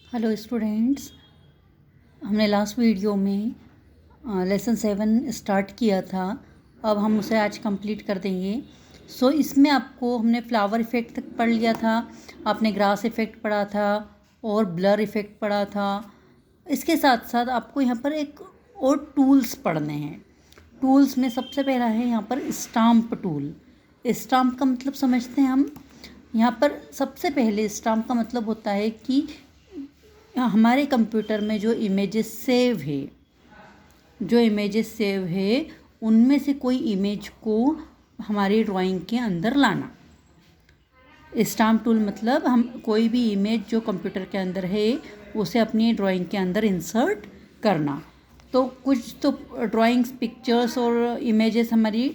Hello students, हमने last video में lesson 7 start किया था। अब हम उसे आज कंप्लीट कर देंगे। इसमें आपको हमने फ्लावर इफ़ेक्ट तक पढ़ लिया था, आपने ग्रास इफ़ेक्ट पढ़ा था और ब्लर इफ़ेक्ट पढ़ा था। इसके साथ साथ आपको यहाँ पर एक और टूल्स पढ़ने हैं। टूल्स में सबसे पहला है यहाँ पर स्टाम्प टूल। स्टाम्प का मतलब समझते हैं हम। यहाँ पर सबसे पहले स्टाम्प का मतलब होता है कि हमारे कंप्यूटर में जो इमेजेस सेव है उनमें से कोई इमेज को हमारी ड्राइंग के अंदर लाना। स्टाम्प टूल मतलब हम कोई भी इमेज जो कंप्यूटर के अंदर है उसे अपनी ड्राइंग के अंदर इंसर्ट करना। तो कुछ तो ड्राइंग्स, पिक्चर्स और इमेजेस हमारी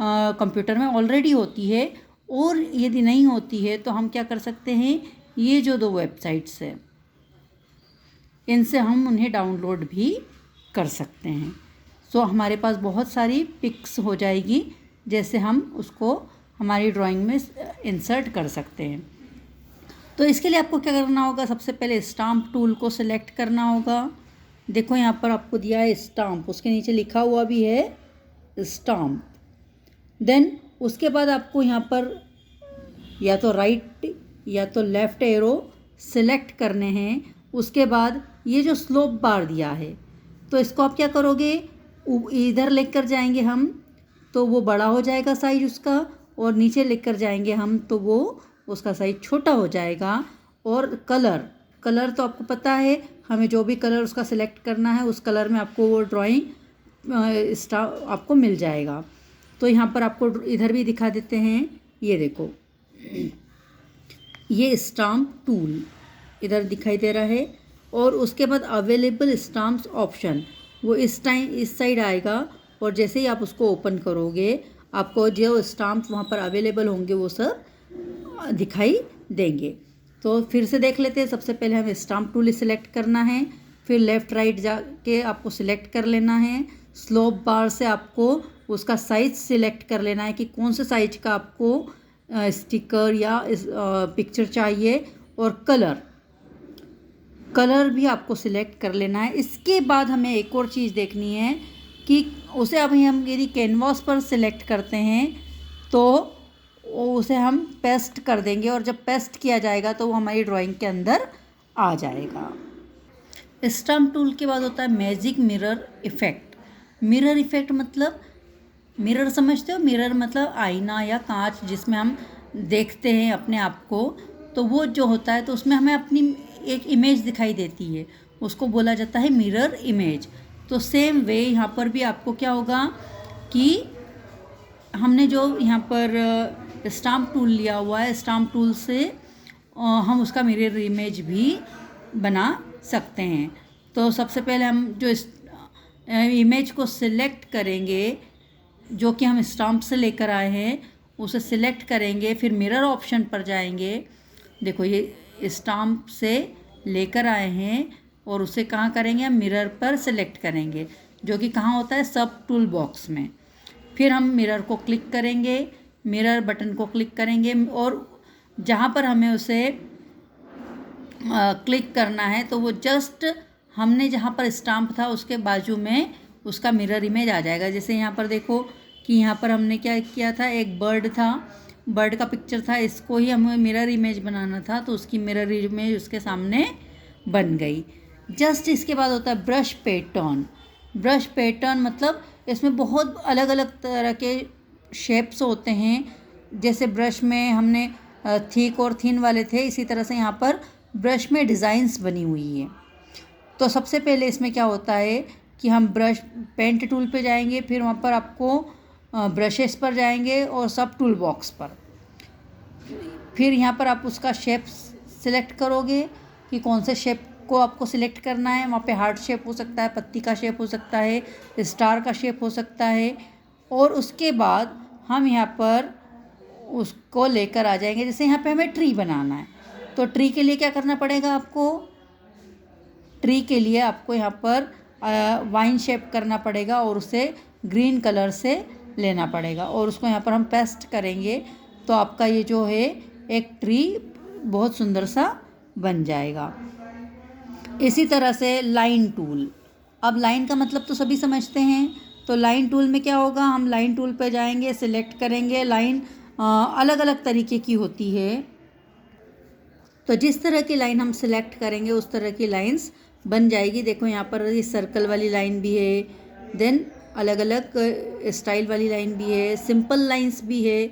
कंप्यूटर में ऑलरेडी होती है, और यदि नहीं होती है तो हम क्या कर सकते हैं, ये जो 2 वेबसाइट्स है इनसे हम उन्हें डाउनलोड भी कर सकते हैं। हमारे पास बहुत सारी पिक्स हो जाएगी, जैसे हम उसको हमारी ड्राइंग में इंसर्ट कर सकते हैं। तो इसके लिए आपको क्या करना होगा, सबसे पहले स्टाम्प टूल को सिलेक्ट करना होगा। देखो यहाँ पर आपको दिया है स्टाम्प, उसके नीचे लिखा हुआ भी है स्टाम्प। देन उसके बाद आपको यहाँ पर या तो राइट या तो लेफ़्ट एरो सिलेक्ट करने हैं। उसके बाद ये जो स्लोप बार दिया है तो इसको आप क्या करोगे, इधर लेकर जाएंगे हम तो वो बड़ा हो जाएगा साइज उसका, और नीचे लेकर जाएंगे हम तो वो उसका साइज छोटा हो जाएगा। और कलर तो आपको पता है, हमें जो भी कलर उसका सिलेक्ट करना है उस कलर में आपको वो ड्राइंग आपको मिल जाएगा। तो यहाँ पर आपको इधर भी दिखा देते हैं, ये देखो ये स्टाम्प टूल इधर दिखाई दे रहा है। और उसके बाद अवेलेबल स्टाम्प्स ऑप्शन वो इस साइड आएगा, और जैसे ही आप उसको ओपन करोगे आपको जो स्टाम्प्स वहाँ पर अवेलेबल होंगे वो सब दिखाई देंगे। तो फिर से देख लेते हैं। सबसे पहले हमें स्टाम्प टूल सिलेक्ट करना है, फिर लेफ़्ट राइट जाके आपको सिलेक्ट कर लेना है। स्लोप बार से आपको उसका साइज़ सिलेक्ट कर लेना है कि कौन से साइज का आपको स्टिकर या पिक्चर चाहिए, और कलर भी आपको सिलेक्ट कर लेना है। इसके बाद हमें एक और चीज़ देखनी है कि उसे अभी हम यदि कैनवास पर सिलेक्ट करते हैं तो उसे हम पेस्ट कर देंगे, और जब पेस्ट किया जाएगा तो वो हमारी ड्राइंग के अंदर आ जाएगा। स्टम्प टूल के बाद होता है magic mirror effect. Mirror effect मतलब, मिरर समझते हो, मिरर मतलब आईना या कांच जिसमें हम देखते हैं अपने आप को। तो वो जो होता है तो उसमें हमें अपनी एक इमेज दिखाई देती है, उसको बोला जाता है मिरर इमेज। तो सेम वे यहाँ पर भी आपको क्या होगा कि हमने जो यहाँ पर स्टाम्प टूल लिया हुआ है, स्टाम्प टूल से हम उसका मिरर इमेज भी बना सकते हैं। तो सबसे पहले हम जो इमेज को सिलेक्ट करेंगे, जो कि हम स्टाम्प से लेकर आए हैं, उसे सिलेक्ट करेंगे, फिर मिरर ऑप्शन पर जाएंगे। देखो ये स्टाम्प से लेकर आए हैं और उसे कहाँ करेंगे, हम मिरर पर सिलेक्ट करेंगे, जो कि कहाँ होता है, सब टूल बॉक्स में। फिर हम मिरर को क्लिक करेंगे, मिरर बटन को क्लिक करेंगे, और जहाँ पर हमें उसे क्लिक करना है तो वो जस्ट हमने जहाँ पर स्टाम्प था उसके बाजू में उसका मिरर इमेज आ जाएगा। जैसे यहाँ पर देखो कि यहाँ पर हमने क्या किया था, एक बर्ड था, बर्ड का पिक्चर था, इसको ही हमें मिरर इमेज बनाना था तो उसकी मिरर इमेज उसके सामने बन गई। जस्ट इसके बाद होता है ब्रश पैटर्न। ब्रश पैटर्न मतलब इसमें बहुत अलग अलग तरह के शेप्स होते हैं। जैसे ब्रश में हमने थिक और थिन वाले थे, इसी तरह से यहाँ पर ब्रश में डिज़ाइंस बनी हुई है। तो सबसे पहले इसमें क्या होता है कि हम ब्रश पेंट टूल पे जाएंगे, फिर वहाँ पर आपको ब्रशेस पर जाएंगे और सब टूल बॉक्स पर, फिर यहाँ पर आप उसका शेप सिलेक्ट करोगे कि कौन से शेप को आपको सिलेक्ट करना है। वहाँ पे हार्ट शेप हो सकता है, पत्ती का शेप हो सकता है, स्टार का शेप हो सकता है। और उसके बाद हम यहाँ पर उसको लेकर आ जाएंगे। जैसे यहाँ पे हमें ट्री बनाना है तो ट्री के लिए क्या करना पड़ेगा आपको, ट्री के लिए आपको यहाँ पर वाइन शेप करना पड़ेगा और उसे ग्रीन कलर से लेना पड़ेगा, और उसको यहाँ पर हम पेस्ट करेंगे तो आपका ये जो है एक ट्री बहुत सुंदर सा बन जाएगा। इसी तरह से लाइन टूल। अब लाइन का मतलब तो सभी समझते हैं। तो लाइन टूल में क्या होगा, हम लाइन टूल पे जाएंगे, सिलेक्ट करेंगे। लाइन अलग अलग तरीके की होती है, तो जिस तरह की लाइन हम सिलेक्ट करेंगे उस तरह की लाइंस बन जाएगी। देखो यहाँ पर ये सर्कल वाली लाइन भी है, देन अलग अलग स्टाइल वाली लाइन भी है, सिंपल लाइंस भी है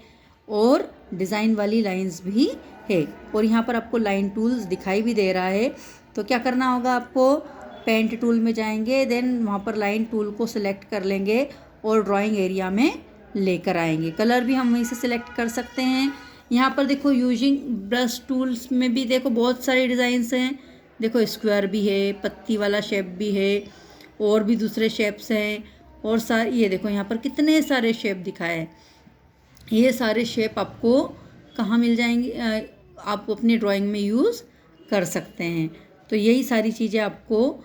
और डिज़ाइन वाली लाइंस भी है। और यहाँ पर आपको लाइन टूल्स दिखाई भी दे रहा है। तो क्या करना होगा, आपको पेंट टूल में जाएंगे, देन वहाँ पर लाइन टूल को सिलेक्ट कर लेंगे और ड्राइंग एरिया में लेकर आएंगे। कलर भी हम वहीं से सिलेक्ट कर सकते हैं। यहाँ पर देखो यूजिंग ब्रश टूल्स में भी देखो बहुत सारे डिज़ाइंस हैं। देखो स्क्वायर भी है, पत्ती वाला शेप भी है, और भी दूसरे शेप्स हैं, और ये देखो यहाँ पर कितने सारे शेप दिखाए हैं। ये सारे शेप आपको कहाँ मिल जाएंगे, आप अपनी ड्राइंग में यूज़ कर सकते हैं। तो यही सारी चीज़ें आपको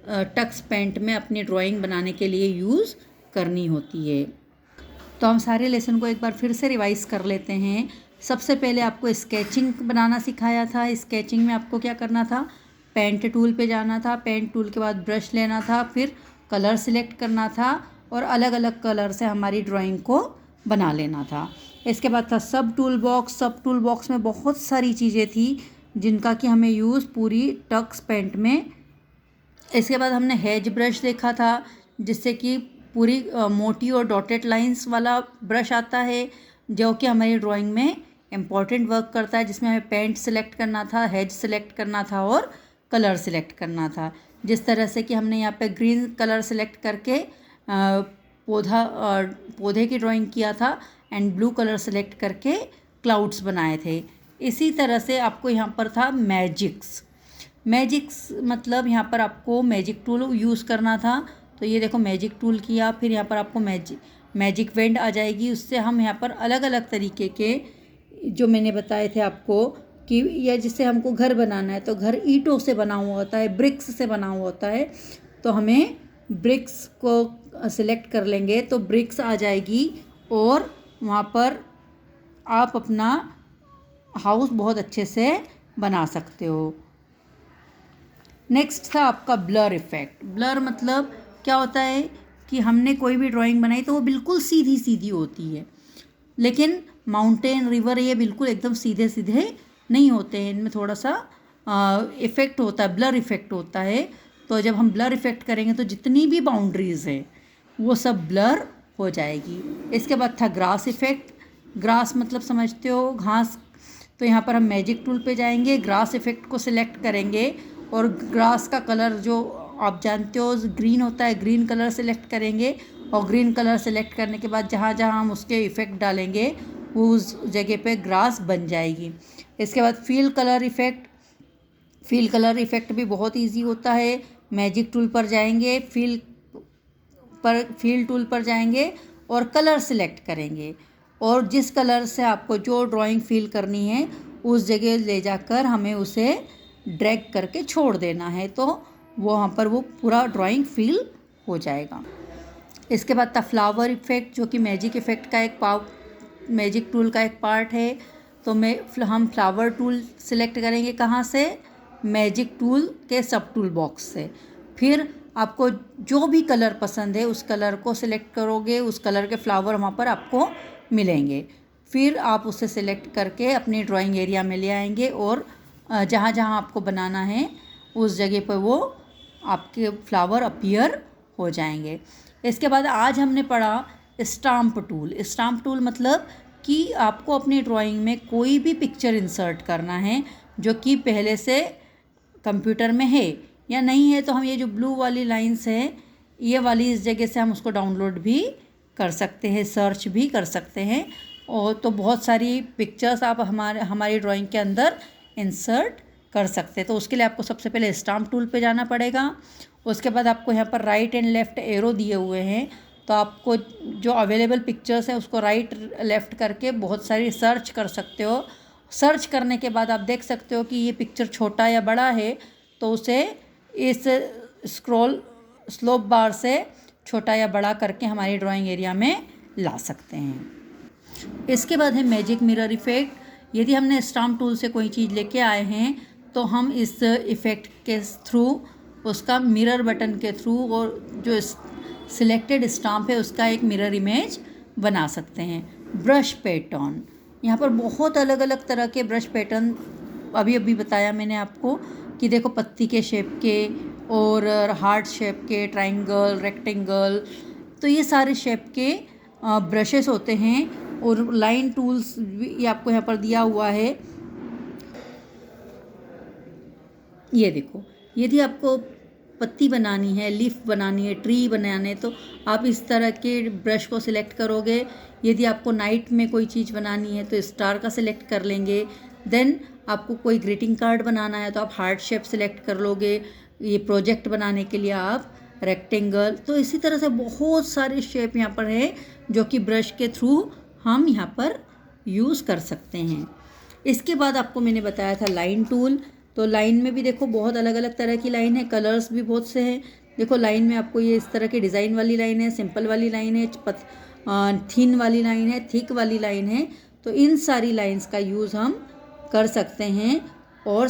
टक्स पेंट में अपनी ड्राइंग बनाने के लिए यूज़ करनी होती है। तो हम सारे लेसन को एक बार फिर से रिवाइज कर लेते हैं। सबसे पहले आपको स्केचिंग बनाना सिखाया था। स्केचिंग में आपको क्या करना था, पेंट टूल पे जाना था, पेंट टूल के बाद ब्रश लेना था, फिर कलर सिलेक्ट करना था और अलग अलग कलर से हमारी ड्राइंग को बना लेना था। इसके बाद था सब टूल बॉक्स। सब टूल बॉक्स में बहुत सारी चीज़ें थी जिनका कि हमें यूज़ पूरी टक्स पेंट में। इसके बाद हमने हेज ब्रश देखा था, जिससे कि पूरी मोटी और डॉटेड लाइंस वाला ब्रश आता है, जो कि हमारी ड्राइंग में इम्पॉर्टेंट वर्क करता है, जिसमें हमें पेंट सेलेक्ट करना था, हेज सेलेक्ट करना था और कलर सेलेक्ट करना था। जिस तरह से कि हमने यहाँ पे ग्रीन कलर सेलेक्ट करके पौधे की ड्राइंग किया था एंड ब्लू कलर सेलेक्ट करके क्लाउड्स बनाए थे। इसी तरह से आपको यहाँ पर था मैजिक्स मतलब यहाँ पर आपको मैजिक टूल यूज़ करना था। तो ये देखो मैजिक टूल किया, फिर यहाँ पर आपको मैजिक वेंड आ जाएगी। उससे हम यहाँ पर अलग अलग तरीके के जो मैंने बताए थे आपको कि या जिससे हमको घर बनाना है, तो घर ईंटों से बना हुआ होता है, ब्रिक्स से बना हुआ होता है, तो हमें ब्रिक्स को सिलेक्ट कर लेंगे तो ब्रिक्स आ जाएगी और वहाँ पर आप अपना हाउस बहुत अच्छे से बना सकते हो। नेक्स्ट था आपका ब्लर इफ़ेक्ट। ब्लर मतलब क्या होता है कि हमने कोई भी ड्राइंग बनाई तो वो बिल्कुल सीधी सीधी होती है, लेकिन माउंटेन, रिवर, ये बिल्कुल एकदम सीधे सीधे नहीं होते हैं। इनमें थोड़ा सा इफ़ेक्ट होता है, ब्लर इफ़ेक्ट होता है। तो जब हम ब्लर इफ़ेक्ट करेंगे तो जितनी भी बाउंड्रीज़ हैं वो सब ब्लर हो जाएगी। इसके बाद था ग्रास इफ़ेक्ट। ग्रास मतलब समझते हो, घास। तो यहाँ पर हम मैजिक टूल पे जाएंगे, ग्रास इफ़ेक्ट को सिलेक्ट करेंगे और ग्रास का कलर जो आप जानते हो ग्रीन होता है, ग्रीन कलर सेलेक्ट करेंगे और ग्रीन कलर सेलेक्ट करने के बाद जहाँ जहाँ हम उसके इफ़ेक्ट डालेंगे वो उस जगह पे ग्रास बन जाएगी। इसके बाद feel colour effect. Feel colour effect भी बहुत इजी होता है। मैजिक टूल पर जाएंगे, फील टूल पर जाएंगे और कलर सिलेक्ट करेंगे और जिस कलर से आपको जो ड्राइंग फील करनी है उस जगह ले जाकर हमें उसे ड्रैग करके छोड़ देना है, तो वहाँ पर वो पूरा ड्राइंग फील हो जाएगा। इसके बाद था फ्लावर इफ़ेक्ट, जो कि मैजिक इफ़ेक्ट का मैजिक टूल का एक पार्ट है। तो हम फ्लावर टूल सिलेक्ट करेंगे कहाँ से, मैजिक टूल के सब टूल बॉक्स से। फिर आपको जो भी कलर पसंद है उस कलर को सिलेक्ट करोगे, उस कलर के फ्लावर वहाँ पर आपको मिलेंगे। फिर आप उसे सिलेक्ट करके अपनी ड्राइंग एरिया में ले आएंगे और जहाँ जहाँ आपको बनाना है उस जगह पर वो आपके फ्लावर अपीयर हो जाएंगे। इसके बाद आज हमने पढ़ा स्टाम्प टूल। स्टाम्प टूल मतलब कि आपको अपनी ड्राइंग में कोई भी पिक्चर इंसर्ट करना है जो कि पहले से कंप्यूटर में है या नहीं है, तो हम ये जो ब्लू वाली लाइंस है ये वाली, इस जगह से हम उसको डाउनलोड भी कर सकते हैं, सर्च भी कर सकते हैं। और तो बहुत सारी पिक्चर्स आप हमारी ड्राइंग के अंदर इंसर्ट कर सकते हैं। तो उसके लिए आपको सबसे पहले स्टाम्प टूल पे जाना पड़ेगा। उसके बाद आपको यहाँ पर राइट एंड लेफ़्ट एरो दिए हुए हैं, तो आपको जो अवेलेबल पिक्चर्स हैं उसको राइट लेफ़्ट करके बहुत सारी सर्च कर सकते हो। सर्च करने के बाद आप देख सकते हो कि ये पिक्चर छोटा या बड़ा है, तो उसे इस स्लोप बार से छोटा या बड़ा करके हमारी ड्राइंग एरिया में ला सकते हैं। इसके बाद है मैजिक मिरर इफ़ेक्ट। यदि हमने स्टाम्प टूल से कोई चीज़ लेके आए हैं तो हम इस इफ़ेक्ट के थ्रू, उसका मिरर बटन के थ्रू, और जो सिलेक्टेड स्टाम्प है उसका एक मिरर इमेज बना सकते हैं। ब्रश पैटर्न, यहाँ पर बहुत अलग अलग तरह के ब्रश पैटर्न अभी अभी बताया मैंने आपको कि देखो पत्ती के शेप के और हार्ट शेप के, ट्रायंगल, रेक्टेंगल, तो ये सारे शेप के ब्रशेस होते हैं। और लाइन टूल्स भी आपको यहाँ पर दिया हुआ है। ये देखो, यदि आपको पत्ती बनानी है, लीफ बनानी है, ट्री बनाने, तो आप इस तरह के ब्रश को सिलेक्ट करोगे। यदि आपको नाइट में कोई चीज़ बनानी है तो स्टार का सिलेक्ट कर लेंगे। देन आपको कोई ग्रीटिंग कार्ड बनाना है तो आप हार्ट शेप सिलेक्ट कर लोगे। ये प्रोजेक्ट बनाने के लिए आप रेक्टेंगल। तो इसी तरह से बहुत सारे शेप यहाँ पर है जो कि ब्रश के थ्रू हम यहाँ पर यूज़ कर सकते हैं। इसके बाद आपको मैंने बताया था लाइन टूल। तो लाइन में भी देखो बहुत अलग अलग तरह की लाइन है, कलर्स भी बहुत से हैं। देखो लाइन में आपको ये इस तरह की डिज़ाइन वाली लाइन है, सिंपल वाली लाइन है, थिन वाली लाइन है, थिक वाली लाइन है। तो इन सारी लाइंस का यूज़ हम कर सकते हैं और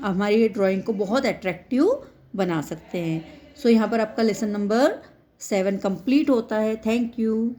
हमारी ड्राइंग को बहुत अट्रैक्टिव बना सकते हैं। सो यहाँ पर आपका लेसन नंबर 7 कंप्लीट होता है। Thank you.